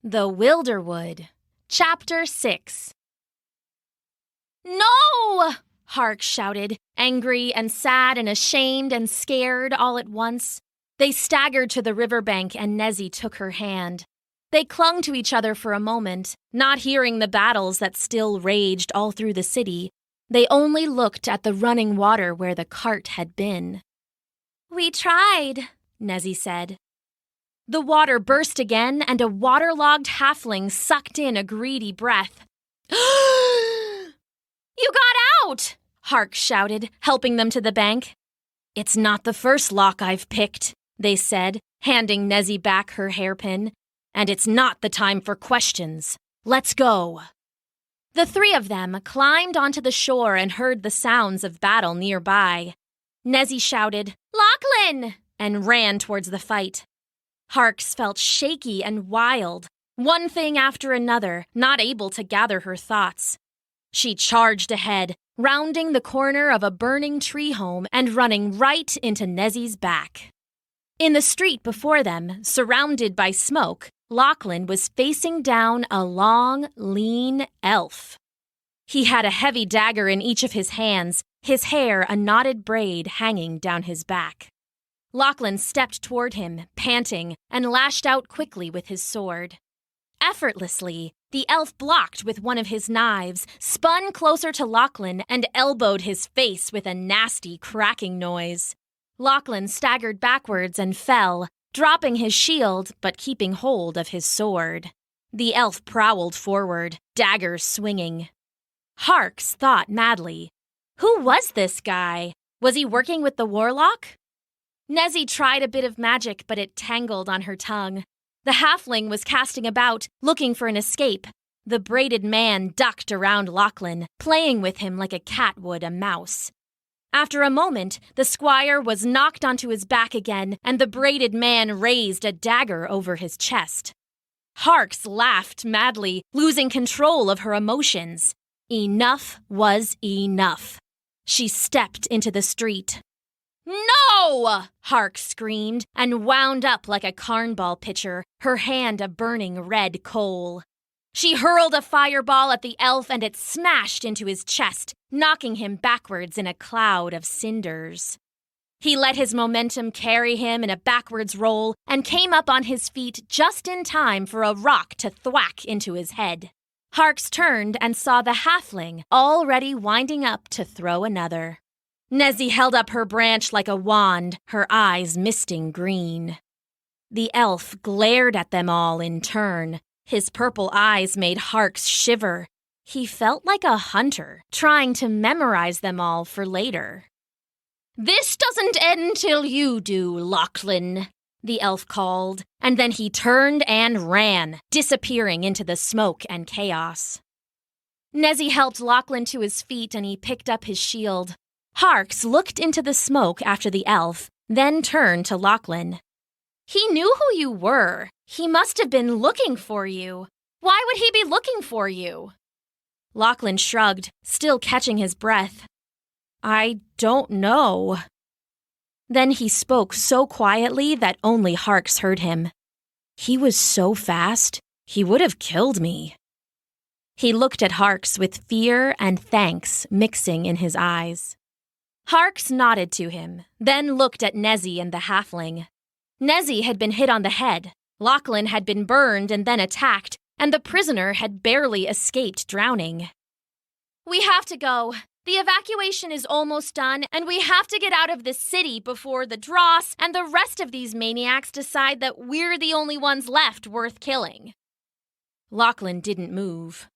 The Wylderwood Chapter 6. "No!" Harks shouted, angry and sad and ashamed and scared all at once. They staggered to the riverbank and Nezzy took her hand. They clung to each other for a moment, not hearing the battles that still raged all through the city. They only looked at the running water where the cart had been. "We tried," Nezzy said. The water burst again, and a waterlogged halfling sucked in a greedy breath. "You got out!" Harks shouted, helping them to the bank. "It's not the first lock I've picked," they said, handing Nezzy back her hairpin. "And it's not the time for questions. Let's go." The three of them climbed onto the shore and heard the sounds of battle nearby. Nezzy shouted, "Lochlan!" and ran towards the fight. Harks felt shaky and wild, one thing after another, not able to gather her thoughts. She charged ahead, rounding the corner of a burning tree home and running right into Nezzy's back. In the street before them, surrounded by smoke, Lochlan was facing down a long, lean elf. He had a heavy dagger in each of his hands, his hair a knotted braid hanging down his back. Lochlan stepped toward him, panting, and lashed out quickly with his sword. Effortlessly, the elf blocked with one of his knives, spun closer to Lochlan, and elbowed his face with a nasty cracking noise. Lochlan staggered backwards and fell, dropping his shield but keeping hold of his sword. The elf prowled forward, dagger swinging. Harks thought madly. Who was this guy? Was he working with the warlock? Nezzy tried a bit of magic, but it tangled on her tongue. The halfling was casting about, looking for an escape. The braided man ducked around Lochlan, playing with him like a cat would a mouse. After a moment, the squire was knocked onto his back again, and the braided man raised a dagger over his chest. Harks laughed madly, losing control of her emotions. Enough was enough. She stepped into the street. "No!" Harks screamed and wound up like a carnball pitcher, her hand a burning red coal. She hurled a fireball at the elf and it smashed into his chest, knocking him backwards in a cloud of cinders. He let his momentum carry him in a backwards roll and came up on his feet just in time for a rock to thwack into his head. Harks turned and saw the halfling already winding up to throw another. Nezzy held up her branch like a wand, her eyes misting green. The elf glared at them all in turn. His purple eyes made Harks shiver. He felt like a hunter, trying to memorize them all for later. "This doesn't end till you do, Lochlan," the elf called, and then he turned and ran, disappearing into the smoke and chaos. Nezzy helped Lochlan to his feet and he picked up his shield. Harks looked into the smoke after the elf, then turned to Lochlan. "He knew who you were. He must have been looking for you. Why would he be looking for you?" Lochlan shrugged, still catching his breath. "I don't know." Then he spoke so quietly that only Harks heard him. "He was so fast, he would have killed me." He looked at Harks with fear and thanks mixing in his eyes. Harks nodded to him, then looked at Nezzy and the halfling. Nezzy had been hit on the head, Lochlan had been burned and then attacked, and the prisoner had barely escaped drowning. "We have to go. The evacuation is almost done, and we have to get out of this city before the dross and the rest of these maniacs decide that we're the only ones left worth killing." Lochlan didn't move.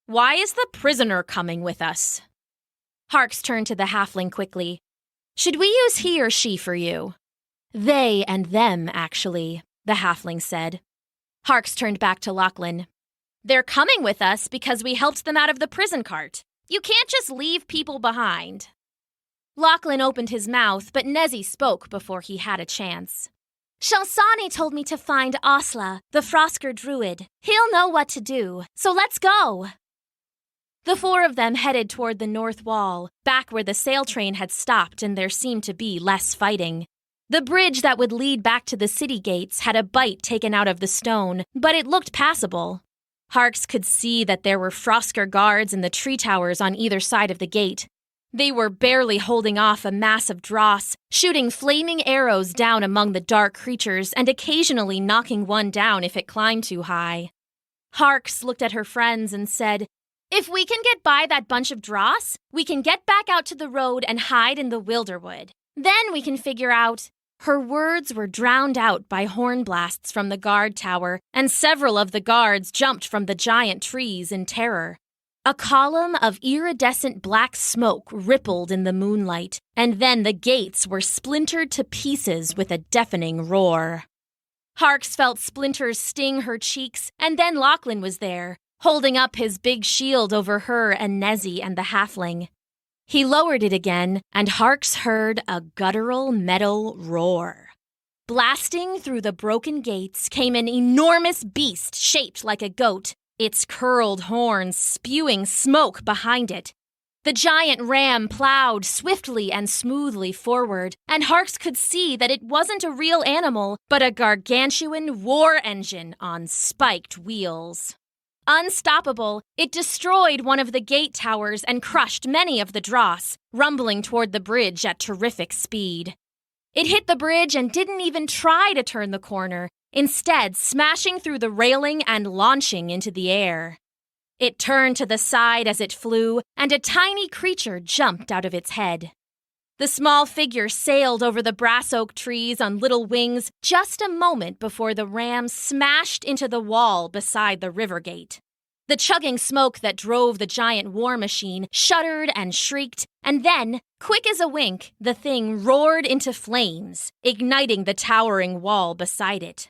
"Why is the prisoner coming with us?" Harks turned to the halfling quickly. "Should we use he or she for you?" "They and them, actually," the halfling said. Harks turned back to Lochlan. "They're coming with us because we helped them out of the prison cart. You can't just leave people behind." Lochlan opened his mouth, but Nezzy spoke before he had a chance. "Shalsani told me to find Osla, the Frosker druid. He'll know what to do, so let's go." The four of them headed toward the north wall, back where the sail train had stopped and there seemed to be less fighting. The bridge that would lead back to the city gates had a bite taken out of the stone, but it looked passable. Harks could see that there were Frosker guards in the tree towers on either side of the gate. They were barely holding off a mass of dross, shooting flaming arrows down among the dark creatures and occasionally knocking one down if it climbed too high. Harks looked at her friends and said, "If we can get by that bunch of dross, we can get back out to the road and hide in the Wylderwood. Then we can figure out—" Her words were drowned out by horn blasts from the guard tower, and several of the guards jumped from the giant trees in terror. A column of iridescent black smoke rippled in the moonlight, and then the gates were splintered to pieces with a deafening roar. Harks felt splinters sting her cheeks, and then Lochlan was there, holding up his big shield over her and Nezzy and the halfling. He lowered it again, and Harks heard a guttural metal roar. Blasting through the broken gates came an enormous beast shaped like a goat, its curled horns spewing smoke behind it. The giant ram plowed swiftly and smoothly forward, and Harks could see that it wasn't a real animal, but a gargantuan war engine on spiked wheels. Unstoppable, it destroyed one of the gate towers and crushed many of the dross, rumbling toward the bridge at terrific speed. It hit the bridge and didn't even try to turn the corner, instead smashing through the railing and launching into the air. It turned to the side as it flew, and a tiny creature jumped out of its head. The small figure sailed over the brass oak trees on little wings just a moment before the ram smashed into the wall beside the river gate. The chugging smoke that drove the giant war machine shuddered and shrieked, and then, quick as a wink, the thing roared into flames, igniting the towering wall beside it.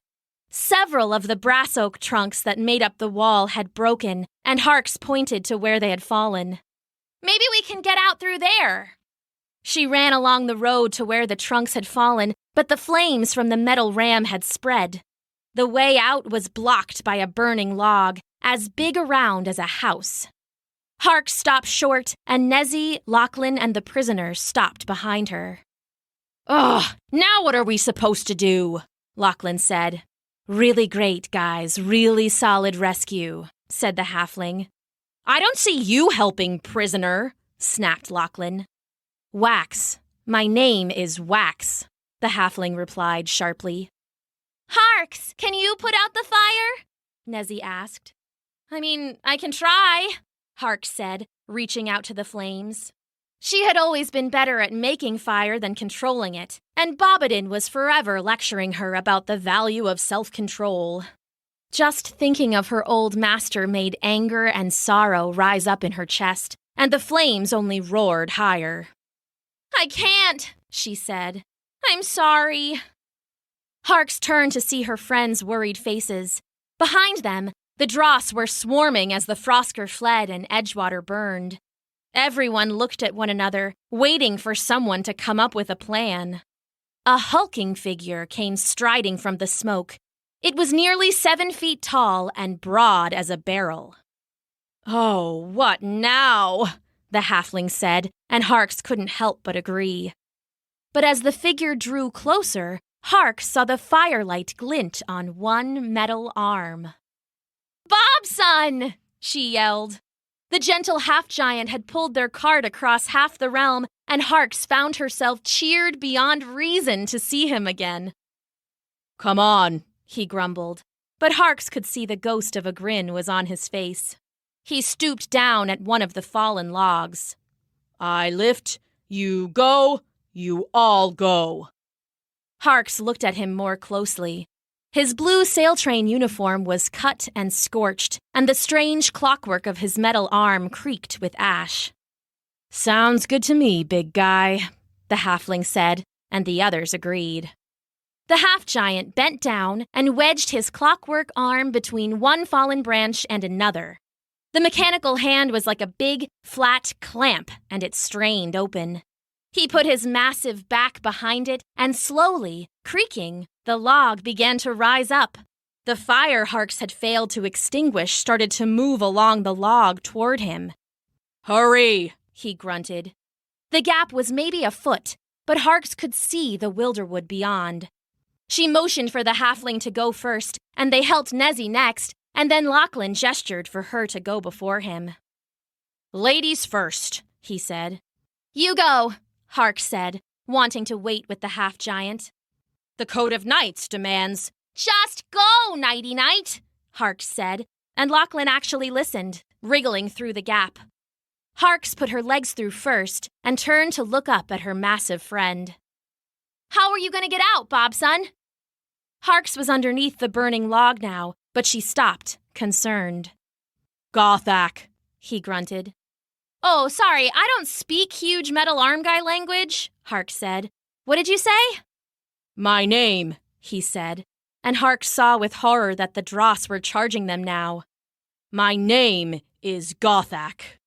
Several of the brass oak trunks that made up the wall had broken, and Harks pointed to where they had fallen. "Maybe we can get out through there." She ran along the road to where the trunks had fallen, but the flames from the metal ram had spread. The way out was blocked by a burning log, as big around as a house. Harks stopped short, and Nezzy, Lochlan, and the prisoners stopped behind her. "Ugh, now what are we supposed to do?" Lochlan said. "Really great, guys, really solid rescue," said the halfling. "I don't see you helping, prisoner," snapped Lochlan. "Wax. My name is Wax," the halfling replied sharply. "Harks, can you put out the fire?" Nezzy asked. I can try," Harks said, reaching out to the flames. She had always been better at making fire than controlling it, and Bobbadin was forever lecturing her about the value of self-control. Just thinking of her old master made anger and sorrow rise up in her chest, and the flames only roared higher. "I can't," she said. "I'm sorry." Harks turned to see her friends' worried faces. Behind them, the dross were swarming as the Frosker fled and Edgewater burned. Everyone looked at one another, waiting for someone to come up with a plan. A hulking figure came striding from the smoke. It was nearly 7 feet tall and broad as a barrel. "Oh, what now?" the halfling said, and Harks couldn't help but agree. But as the figure drew closer, Harks saw the firelight glint on one metal arm. "Bobson!" she yelled. The gentle half-giant had pulled their cart across half the realm, and Harks found herself cheered beyond reason to see him again. "Come on," he grumbled, but Harks could see the ghost of a grin was on his face. He stooped down at one of the fallen logs. "I lift, you go, you all go." Harks looked at him more closely. His blue sailtrain uniform was cut and scorched, and the strange clockwork of his metal arm creaked with ash. "Sounds good to me, big guy," the halfling said, and the others agreed. The half-giant bent down and wedged his clockwork arm between one fallen branch and another. The mechanical hand was like a big, flat clamp, and it strained open. He put his massive back behind it, and slowly, creaking, the log began to rise up. The fire Harks had failed to extinguish started to move along the log toward him. "Hurry!" he grunted. The gap was maybe a foot, but Harks could see the Wylderwood beyond. She motioned for the halfling to go first, and they helped Nezzy next, and then Lochlan gestured for her to go before him. "Ladies first," he said. "You go," Harks said, wanting to wait with the half-giant. "The Code of Knights demands—" "Just go, Nighty-Night," Harks said, and Lochlan actually listened, wriggling through the gap. Harks put her legs through first and turned to look up at her massive friend. "How are you going to get out, Bobson?" Harks was underneath the burning log now, but she stopped, concerned. "Gothak," he grunted. "Oh, sorry, I don't speak huge metal arm guy language," Harks said. "What did you say?" "My name," he said, and Harks saw with horror that the dross were charging them now. "My name is Gothak."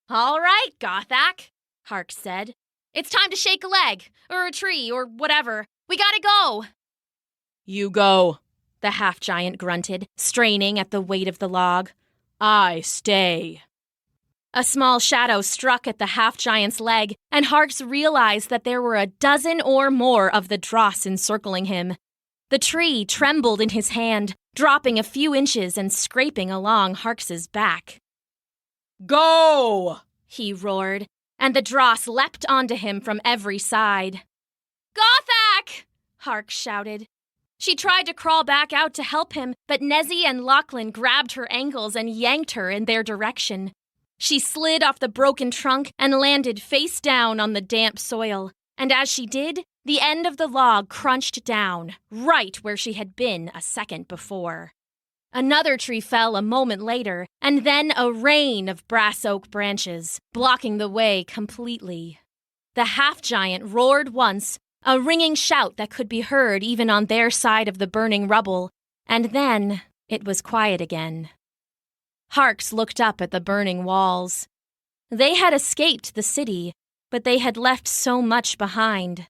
"All right, Gothak," Harks said. "It's time to shake a leg, or a tree, or whatever. We gotta go." "You go," the half-giant grunted, straining at the weight of the log. "I stay." A small shadow struck at the half-giant's leg, and Harks realized that there were a dozen or more of the dross encircling him. The tree trembled in his hand, dropping a few inches and scraping along Harks's back. "Go!" he roared, and the dross leapt onto him from every side. "Gothak!" Harks shouted. She tried to crawl back out to help him, but Nezzy and Lochlan grabbed her ankles and yanked her in their direction. She slid off the broken trunk and landed face down on the damp soil, and as she did, the end of the log crunched down, right where she had been a second before. Another tree fell a moment later, and then a rain of brass oak branches, blocking the way completely. The half-giant roared once, a ringing shout that could be heard even on their side of the burning rubble, and then it was quiet again. Harks looked up at the burning walls. They had escaped the city, but they had left so much behind.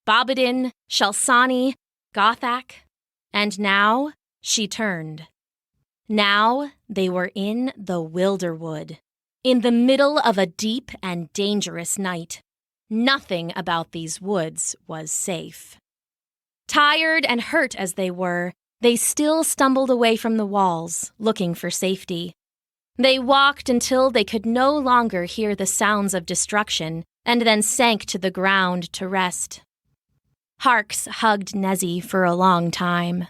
Bobbadin, Shelsani, Gothak, and now she turned. Now they were in the Wylderwood, in the middle of a deep and dangerous night. Nothing about these woods was safe. Tired and hurt as they were, they still stumbled away from the walls, looking for safety. They walked until they could no longer hear the sounds of destruction, and then sank to the ground to rest. Harks hugged Nezzy for a long time.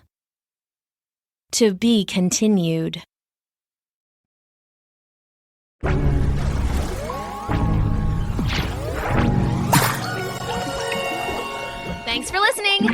To be continued. Thanks for listening!